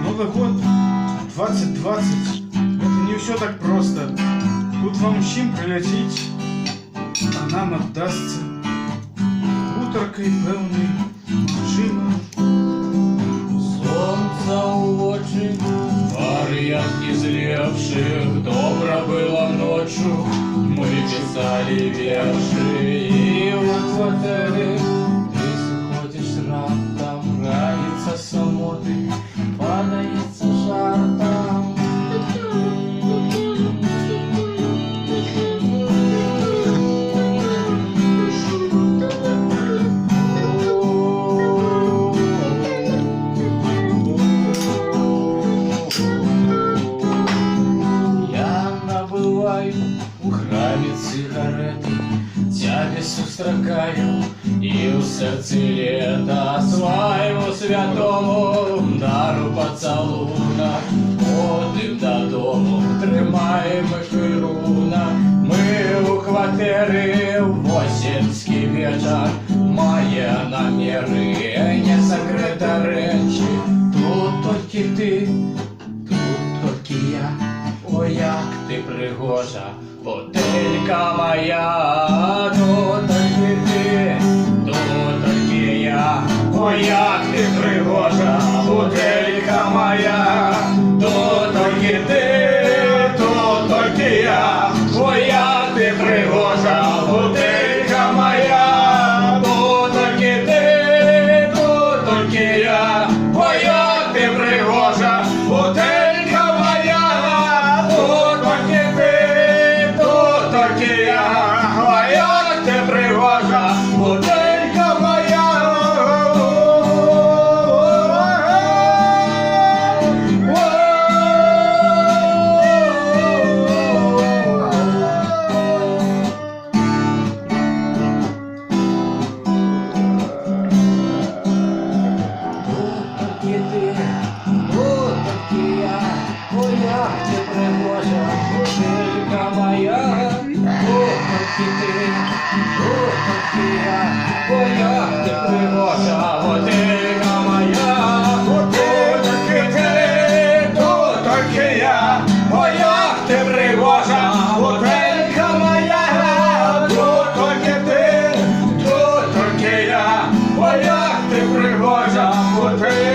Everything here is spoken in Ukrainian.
Новый год 2020. Это не все так просто. Тут вам всім прилетить, а нам отдастся уторкой певний мажима. Солнца у очи, варьянки зревших, добро было ночью, мы писали верши. И вот в отеле ты ходишь рядом, нравится самоты, падается жартом. У храмі цигарети, тябе сустракаю, і у серці лета свайму святому дару поцілунок. Ходим додому, тримаємо хируна. Ми у квартирі в осінський вечір, має наміри, не закрита речі. Тут тільки ти, тут тільки я. Ой, як ти пригожа, потелька моя, тут тільки ти, тут тільки я. Ой, як ти пригожа, потелька моя, тут тільки ти, тут тільки я. Ой, як ти пригожа, потелька моя, тут тільки ти, тут тільки я. Ой, як ти пригожа, потелька моя. А як ти пригожа, буденька моя. Тут тільки ти, тут тільки я. Ой, як ти пригожа, буденька моя. Тут тільки я, ой, як ти пригожа, водилька моя. Тут тільки ти, тут тільки я, ой, як ти пригожа, водилька моя. Тут тільки ти, тут тільки я, ой, як ти пригожа, водилька.